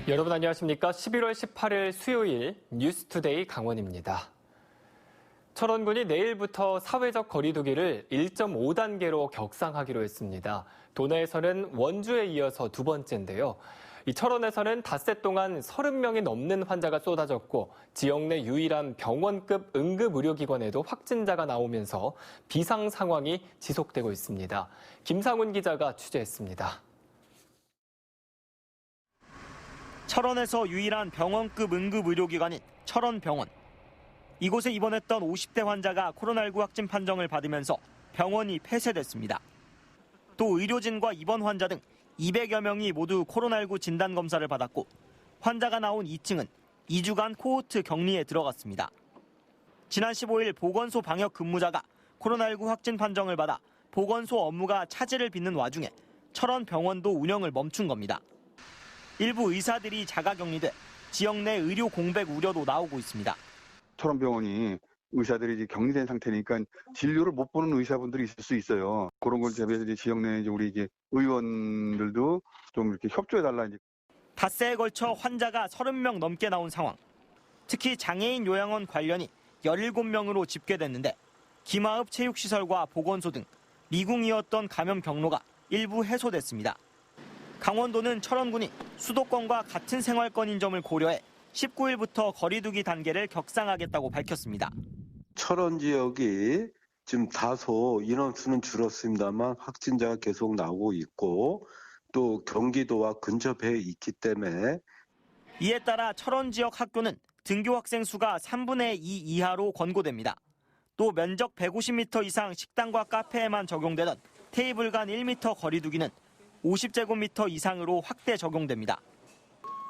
여러분 안녕하십니까? 11월 18일 수요일 뉴스투데이 강원입니다. 철원군이 내일부터 사회적 거리 두기를 1.5단계로 격상하기로 했습니다. 도내에서는 원주에 이어서 두 번째인데요. 이 철원에서는 닷새 동안 30명이 넘는 환자가 쏟아졌고 지역 내 유일한 병원급 응급의료기관에도 확진자가 나오면서 비상 상황이 지속되고 있습니다. 김상훈 기자가 취재했습니다. 철원에서 유일한 병원급 응급의료기관인 철원병원. 이곳에 입원했던 50대 환자가 코로나19 확진 판정을 받으면서 병원이 폐쇄됐습니다. 또 의료진과 입원 환자 등 200여 명이 모두 코로나19 진단검사를 받았고 환자가 나온 2층은 2주간 코호트 격리에 들어갔습니다. 지난 15일 보건소 방역 근무자가 코로나19 확진 판정을 받아 보건소 업무가 차질을 빚는 와중에 철원병원도 운영을 멈춘 겁니다. 일부 의사들이 자가격리돼 지역 내 의료 공백 우려도 나오고 있습니다. 철원병원이 의사들이 이제 격리된 상태니까 진료를 못 보는 의사분들이 있을 수 있어요. 그런 걸 대비해서 이제 지역 내 우리 이제 의원들도 좀 이렇게 협조해달라. 닷새에 걸쳐 환자가 30명 넘게 나온 상황. 특히 장애인 요양원 관련이 17명으로 집계됐는데 김하읍 체육시설과 보건소 등 미궁이었던 감염 경로가 일부 해소됐습니다. 강원도는 철원군이 수도권과 같은 생활권인 점을 고려해 19일부터 거리두기 단계를 격상하겠다고 밝혔습니다. 철원 지역이 지금 다소 인원수는 줄었습니다만 확진자가 계속 나오고 있고 또 경기도와 근접해 있기 때문에 이에 따라 철원 지역 학교는 등교 학생 수가 3분의 2 이하로 권고됩니다. 또 면적 150m 이상 식당과 카페에만 적용되던 테이블 간 1m 거리두기는 50제곱미터 이상으로 확대 적용됩니다.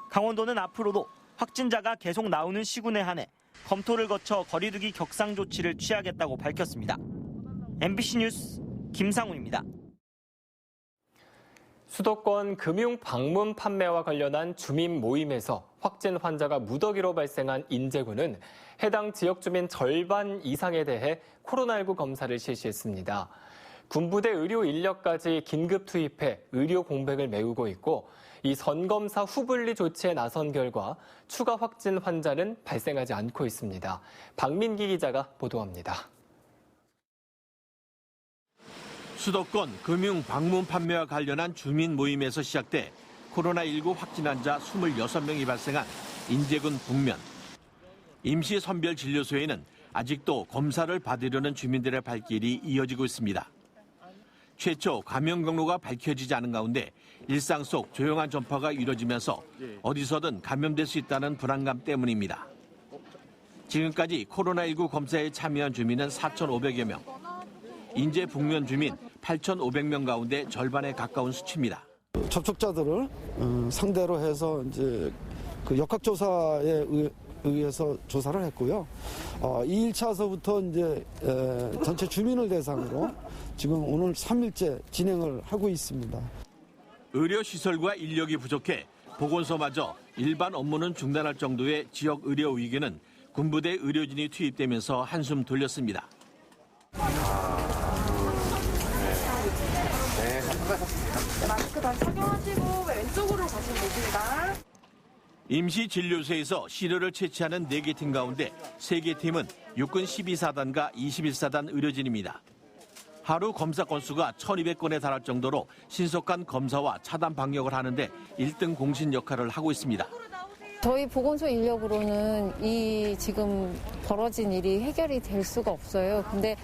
강원도는 앞으로도 확진자가 계속 나오는 시군에 한해 검토를 거쳐 거리두기 격상 조치를 취하겠다고 밝혔습니다. MBC 뉴스 김상훈입니다. 수도권 금융 방문 판매와 관련한 주민 모임에서 확진 환자가 무더기로 발생한 인제군은 해당 지역 주민 절반 이상에 대해 코로나19 검사를 실시했습니다. 군부대 의료 인력까지 긴급 투입해 의료 공백을 메우고 있고 이 선검사 후분리 조치에 나선 결과 추가 확진 환자는 발생하지 않고 있습니다. 박민기 기자가 보도합니다. 수도권 금융 방문 판매와 관련한 주민 모임에서 시작돼 코로나19 확진 환자 26명이 발생한 인제군 북면. 임시 선별 진료소에는 아직도 검사를 받으려는 주민들의 발길이 이어지고 있습니다. 최초 감염 경로가 밝혀지지 않은 가운데 일상 속 조용한 전파가 이뤄지면서 어디서든 감염될 수 있다는 불안감 때문입니다. 지금까지 코로나19 검사에 참여한 주민은 4,500여 명. 인제 북면 주민 8,500명 가운데 절반에 가까운 수치입니다. 접촉자들을 상대로 해서 이제 그 역학조사에 의해서 조사를 했고요. 2일차서부터 이제 전체 주민을 대상으로 지금 오늘 3일째 진행을 하고 있습니다. 의료시설과 인력이 부족해 보건소마저 일반 업무는 중단할 정도의 지역 의료 위기는 군부대 의료진이 투입되면서 한숨 돌렸습니다. 마스크 다 착용하시고 왼쪽으로 가시면 됩니다. 임시진료소에서 시료를 채취하는 4개 팀 가운데 3개 팀은 육군 12사단과 21사단 의료진입니다. 하루 검사 건수가 1,200건에 달할 정도로 신속한 검사와 차단 방역을 하는데 1등 공신 역할을 하고 있습니다. 저희 보건소 인력으로는 이 지금 벌어진 일이 해결이 될 수가 없어요. 근데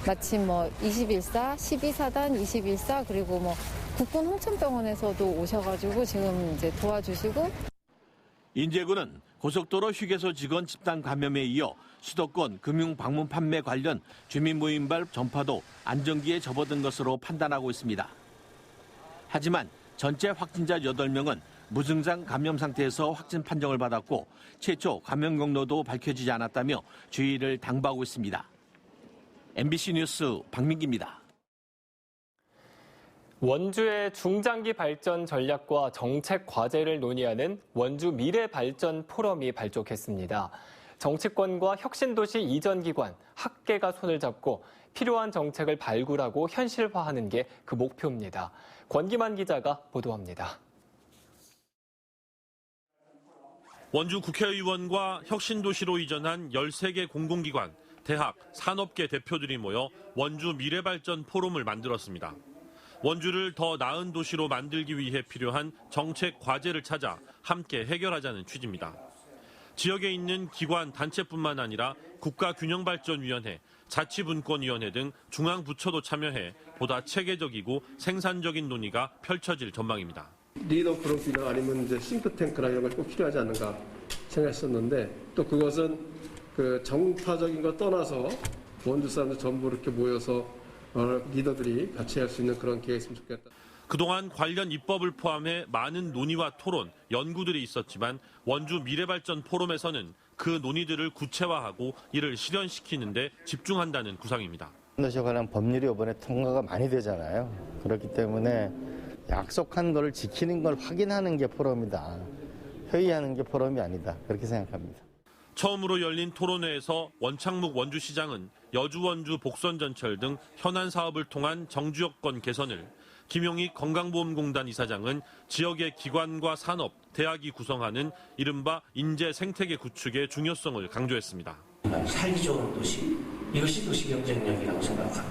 마침 21사, 12사단, 21사 그리고 국군 홍천병원에서도 오셔가지고 지금 이제 도와주시고. 인제군은 고속도로 휴게소 직원 집단 감염에 이어 수도권 금융 방문 판매 관련 주민 모임발 전파도 안정기에 접어든 것으로 판단하고 있습니다. 하지만 전체 확진자 8명은 무증상 감염 상태에서 확진 판정을 받았고 최초 감염 경로도 밝혀지지 않았다며 주의를 당부하고 있습니다. MBC 뉴스 박민기입니다. 원주의 중장기 발전 전략과 정책 과제를 논의하는 원주 미래발전 포럼이 발족했습니다. 정치권과 혁신도시 이전 기관, 학계가 손을 잡고 필요한 정책을 발굴하고 현실화하는 게 그 목표입니다. 권기만 기자가 보도합니다. 원주 국회의원과 혁신도시로 이전한 13개 공공기관, 대학, 산업계 대표들이 모여 원주 미래발전 포럼을 만들었습니다. 원주를 더 나은 도시로 만들기 위해 필요한 정책 과제를 찾아 함께 해결하자는 취지입니다. 지역에 있는 기관, 단체뿐만 아니라 국가균형발전위원회, 자치분권위원회 등 중앙부처도 참여해 보다 체계적이고 생산적인 논의가 펼쳐질 전망입니다. 리더 그룹이나 아니면 이제 싱크탱크나 이런 것이 꼭 필요하지 않는가 생각했었는데 또 그것은 그 정파적인 거 떠나서 원주 사람들 전부 이렇게 모여서 리더들이 같이 할 수 있는 그런 기회가 있으면 좋겠다. 그동안 관련 입법을 포함해 많은 논의와 토론, 연구들이 있었지만 원주 미래발전 포럼에서는 그 논의들을 구체화하고 이를 실현시키는 데 집중한다는 구상입니다. 도시에 관한 법률이 이번에 통과가 많이 되잖아요. 그렇기 때문에 약속한 걸 지키는 걸 확인하는 게 포럼이다. 회의하는 게 포럼이 아니다. 그렇게 생각합니다. 처음으로 열린 토론회에서 원창묵 원주시장은 여주 원주 복선전철 등 현안 사업을 통한 정주여건 개선을, 김용익 건강보험공단 이사장은 지역의 기관과 산업, 대학이 구성하는 이른바 인재 생태계 구축의 중요성을 강조했습니다. 살기 좋은 도시, 이것이 도시 경쟁력이라고 생각합니다.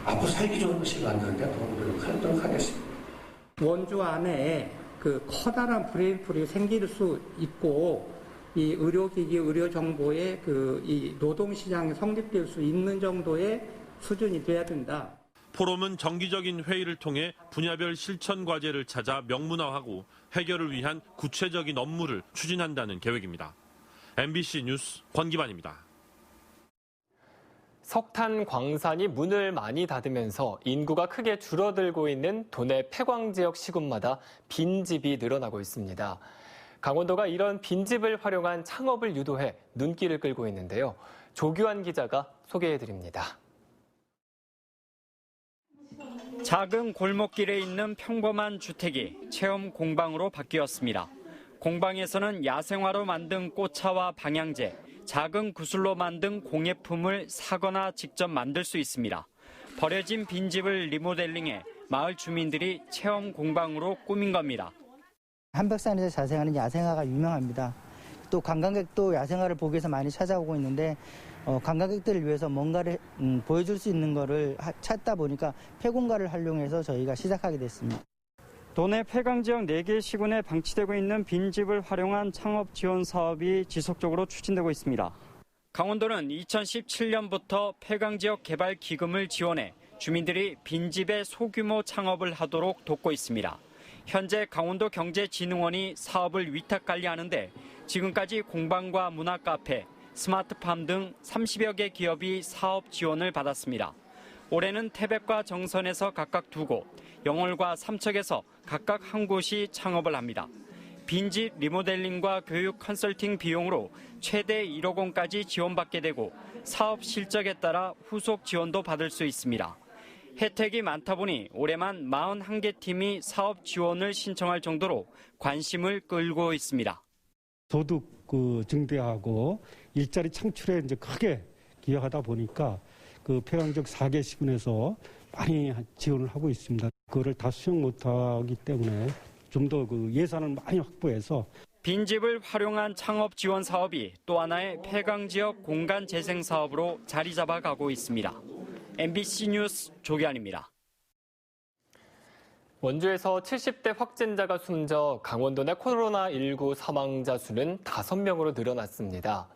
앞으로 살기 좋은 도시를 만드는 데 노력하도록 하겠습니다. 원주 안에 그 커다란 브레인풀이 생길 수 있고 이 의료기기, 의료정보의 이 노동시장이 성립될 수 있는 정도의 수준이 돼야 된다. 포럼은 정기적인 회의를 통해 분야별 실천 과제를 찾아 명문화하고 해결을 위한 구체적인 업무를 추진한다는 계획입니다. MBC 뉴스 권기반입니다. 석탄 광산이 문을 많이 닫으면서 인구가 크게 줄어들고 있는 도내 폐광 지역 시군마다 빈집이 늘어나고 있습니다. 강원도가 이런 빈집을 활용한 창업을 유도해 눈길을 끌고 있는데요. 조규환 기자가 소개해드립니다. 작은 골목길에 있는 평범한 주택이 체험 공방으로 바뀌었습니다. 공방에서는 야생화로 만든 꽃차와 방향제, 작은 구슬로 만든 공예품을 사거나 직접 만들 수 있습니다. 버려진 빈집을 리모델링해 마을 주민들이 체험 공방으로 꾸민 겁니다. 한백산에서 자생하는 야생화가 유명합니다. 또 관광객도 야생화를 보기 위해서 많이 찾아오고 있는데 관광객들을 위해서 뭔가를 보여줄 수 있는 거를 찾다 보니까 폐공가를 활용해서 저희가 시작하게 됐습니다. 도내 폐광 지역 4개 시군에 방치되고 있는 빈집을 활용한 창업 지원 사업이 지속적으로 추진되고 있습니다. 강원도는 2017년부터 폐광 지역 개발 기금을 지원해 주민들이 빈집의 소규모 창업을 하도록 돕고 있습니다. 현재 강원도 경제진흥원이 사업을 위탁 관리하는데 지금까지 공방과 문화 카페, 스마트팜 등 30여 개 기업이 사업 지원을 받았습니다. 올해는 태백과 정선에서 각각 2곳, 영월과 삼척에서 각각 1곳이 창업을 합니다. 빈집 리모델링과 교육 컨설팅 비용으로 최대 1억 원까지 지원받게 되고 사업 실적에 따라 후속 지원도 받을 수 있습니다. 혜택이 많다 보니 올해만 41개 팀이 사업 지원을 신청할 정도로 관심을 끌고 있습니다. 소득 증대하고 일자리 창출에 이제 크게 기여하다 보니까 그 폐광 지역 4개 시군에서 많이 지원을 하고 있습니다. 그거를 다 수용 못하기 때문에 좀 더 그 예산을 많이 확보해서 빈집을 활용한 창업 지원 사업이 또 하나의 폐광 지역 공간 재생 사업으로 자리 잡아가고 있습니다. MBC 뉴스 조기환입니다. 원주에서 70대 확진자가 숨져 강원도 내 코로나19 사망자 수는 5명으로 늘어났습니다.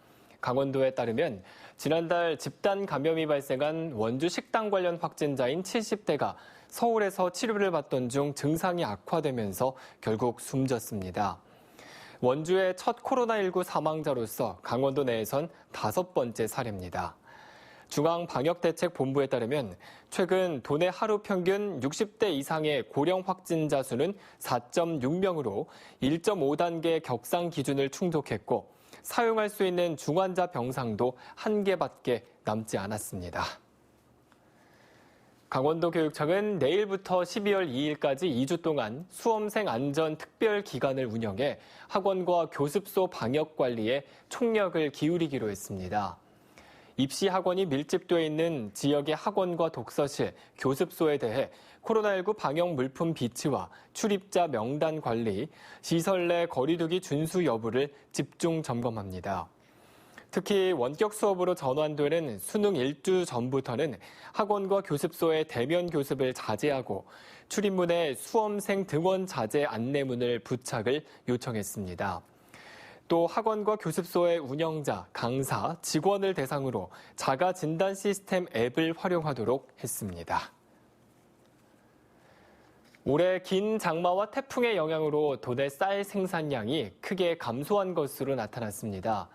강원도에 따르면 지난달 집단 감염이 발생한 원주 식당 관련 확진자인 70대가 서울에서 치료를 받던 중 증상이 악화되면서 결국 숨졌습니다. 원주의 첫 코로나19 사망자로서 강원도 내에선 5번째 사례입니다. 중앙방역대책본부에 따르면 최근 도내 하루 평균 60대 이상의 고령 확진자 수는 4.6명으로 1.5단계 격상 기준을 충족했고 사용할 수 있는 중환자 병상도 1개밖에 남지 않았습니다. 강원도교육청은 내일부터 12월 2일까지 2주 동안 수험생 안전 특별 기간을 운영해 학원과 교습소 방역 관리에 총력을 기울이기로 했습니다. 입시 학원이 밀집돼 있는 지역의 학원과 독서실, 교습소에 대해 코로나19 방역 물품 비치와 출입자 명단 관리, 시설 내 거리두기 준수 여부를 집중 점검합니다. 특히 원격 수업으로 전환되는 수능 일주 전부터는 학원과 교습소의 대면 교습을 자제하고 출입문에 수험생 등원 자제 안내문을 부착을 요청했습니다. 또 학원과 교습소의 운영자, 강사, 직원을 대상으로 자가 진단 시스템 앱을 활용하도록 했습니다. 올해 긴 장마와 태풍의 영향으로 도내 쌀 생산량이 크게 감소한 것으로 나타났습니다.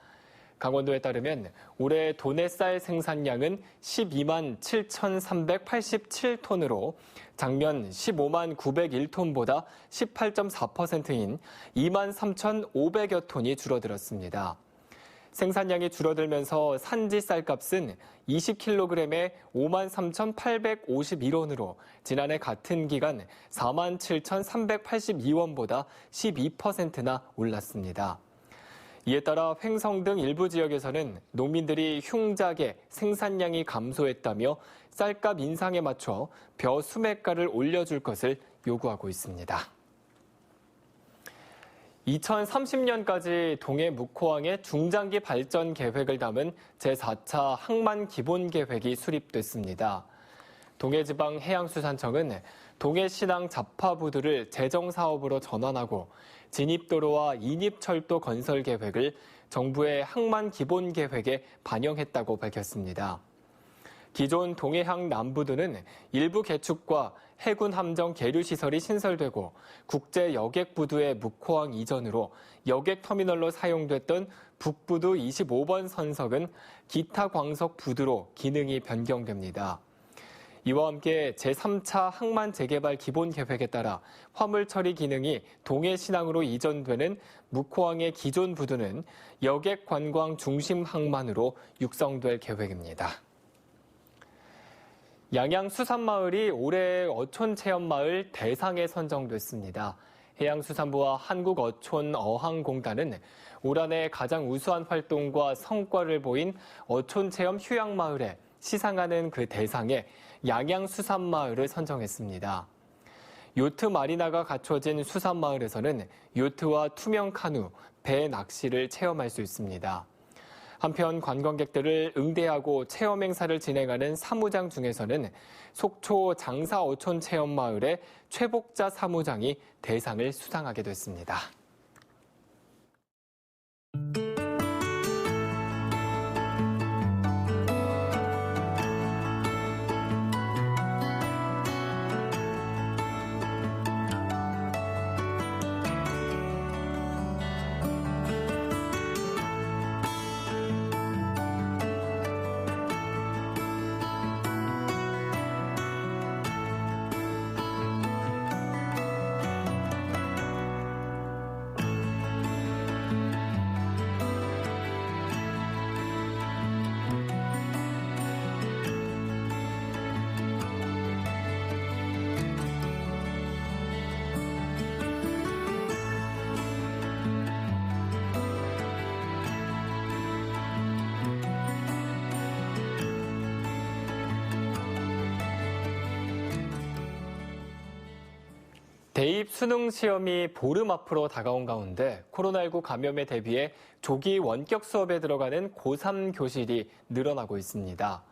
강원도에 따르면 올해 도내 쌀 생산량은 12만 7,387톤으로 작년 15만 901톤보다 18.4%인 2만 3,500여 톤이 줄어들었습니다. 생산량이 줄어들면서 산지 쌀값은 20kg에 5만 3,851원으로 지난해 같은 기간 4만 7,382원보다 12%나 올랐습니다. 이에 따라 횡성 등 일부 지역에서는 농민들이 흉작에 생산량이 감소했다며 쌀값 인상에 맞춰 벼 수매가를 올려줄 것을 요구하고 있습니다. 2030년까지 동해 묵호항의 중장기 발전 계획을 담은 제4차 항만 기본계획이 수립됐습니다. 동해지방해양수산청은 동해신항 잡화부두를 재정사업으로 전환하고 진입도로와 인입철도 건설 계획을 정부의 항만 기본계획에 반영했다고 밝혔습니다. 기존 동해항 남부두는 일부 개축과 해군 함정 계류시설이 신설되고 국제 여객부두의 묵호항 이전으로 여객터미널로 사용됐던 북부두 25번 선석은 기타 광석 부두로 기능이 변경됩니다. 이와 함께 제3차 항만 재개발 기본계획에 따라 화물 처리 기능이 동해신항으로 이전되는 묵호항의 기존 부두는 여객 관광 중심 항만으로 육성될 계획입니다. 양양수산마을이 올해의 어촌체험마을 대상에 선정됐습니다. 해양수산부와 한국어촌어항공단은 올 한해 가장 우수한 활동과 성과를 보인 어촌체험 휴양마을에 시상하는 그 대상에 양양수산마을을 선정했습니다. 요트 마리나가 갖춰진 수산마을에서는 요트와 투명 카누, 배 낚시를 체험할 수 있습니다. 한편 관광객들을 응대하고 체험 행사를 진행하는 사무장 중에서는 속초 장사어촌체험마을의 최복자 사무장이 대상을 수상하게 됐습니다. 대입 수능 시험이 보름 앞으로 다가온 가운데 코로나19 감염에 대비해 조기 원격 수업에 들어가는 고3 교실이 늘어나고 있습니다.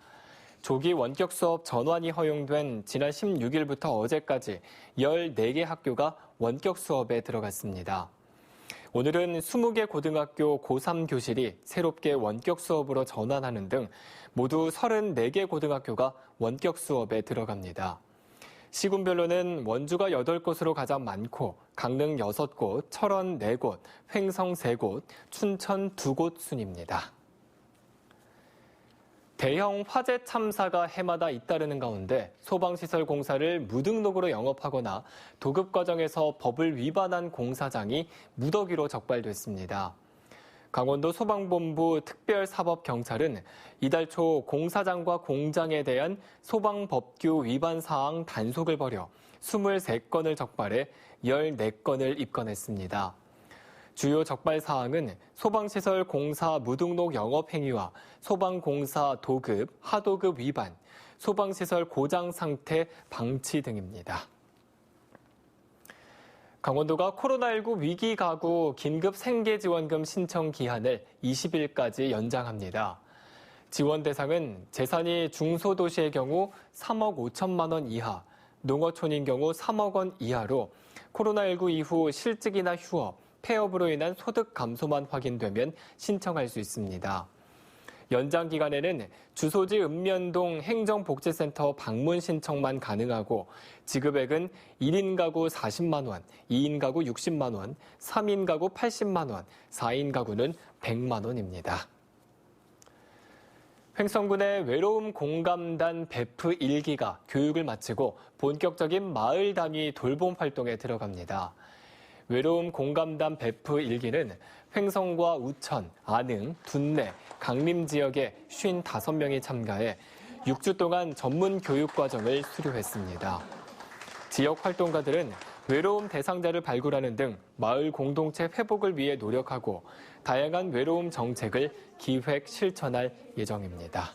조기 원격 수업 전환이 허용된 지난 16일부터 어제까지 14개 학교가 원격 수업에 들어갔습니다. 오늘은 20개 고등학교 고3 교실이 새롭게 원격 수업으로 전환하는 등 모두 34개 고등학교가 원격 수업에 들어갑니다. 시군별로는 원주가 8곳으로 가장 많고 강릉 6곳, 철원 4곳, 횡성 3곳, 춘천 2곳 순입니다. 대형 화재 참사가 해마다 잇따르는 가운데 소방시설 공사를 무등록으로 영업하거나 도급 과정에서 법을 위반한 공사장이 무더기로 적발됐습니다. 강원도 소방본부 특별사법경찰은 이달 초 공사장과 공장에 대한 소방법규 위반 사항 단속을 벌여 23건을 적발해 14건을 입건했습니다. 주요 적발 사항은 소방시설 공사 무등록 영업행위와 소방공사 도급, 하도급 위반, 소방시설 고장 상태 방치 등입니다. 강원도가 코로나19 위기 가구 긴급 생계지원금 신청 기한을 20일까지 연장합니다. 지원 대상은 재산이 중소도시의 경우 3억 5천만 원 이하, 농어촌인 경우 3억 원 이하로 코로나19 이후 실직이나 휴업, 폐업으로 인한 소득 감소만 확인되면 신청할 수 있습니다. 연장 기간에는 주소지 읍면동 행정복지센터 방문 신청만 가능하고 지급액은 1인 가구 40만 원, 2인 가구 60만 원, 3인 가구 80만 원, 4인 가구는 100만 원입니다. 횡성군의 외로움 공감단 베프 1기가 교육을 마치고 본격적인 마을 단위 돌봄 활동에 들어갑니다. 외로움 공감단 베프 1기는 횡성과 우천, 안흥, 둔내, 강림 지역에 55명이 참가해 6주 동안 전문 교육 과정을 수료했습니다. 지역 활동가들은 외로움 대상자를 발굴하는 등 마을 공동체 회복을 위해 노력하고 다양한 외로움 정책을 기획 실천할 예정입니다.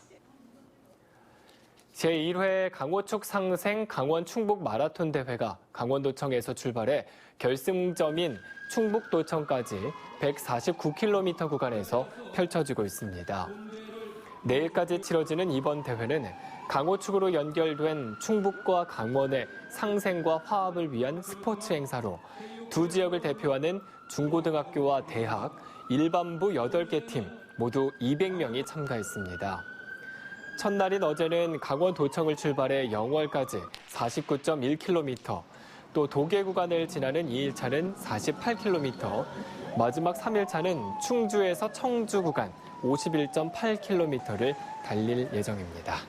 제1회 강호축 상생 강원 충북 마라톤 대회가 강원도청에서 출발해 결승점인 충북도청까지 149km 구간에서 펼쳐지고 있습니다. 내일까지 치러지는 이번 대회는 강호축으로 연결된 충북과 강원의 상생과 화합을 위한 스포츠 행사로 두 지역을 대표하는 중고등학교와 대학, 일반부 8개 팀 모두 200명이 참가했습니다. 첫날인 어제는 강원도청을 출발해 영월까지 49.1km, 또 도계 구간을 지나는 2일차는 48km, 마지막 3일차는 충주에서 청주 구간 51.8km를 달릴 예정입니다.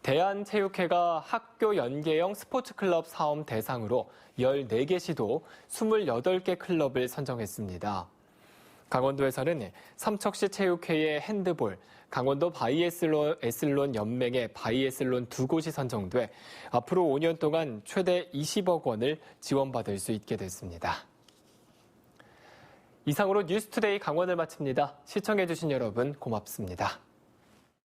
대한체육회가 학교 연계형 스포츠클럽 사업 대상으로 14개 시도 28개 클럽을 선정했습니다. 강원도에서는 삼척시 체육회의 핸드볼, 강원도 바이애슬론 연맹의 바이애슬론 2곳이 선정돼 앞으로 5년 동안 최대 20억 원을 지원받을 수 있게 됐습니다. 이상으로 뉴스투데이 강원을 마칩니다. 시청해주신 여러분 고맙습니다.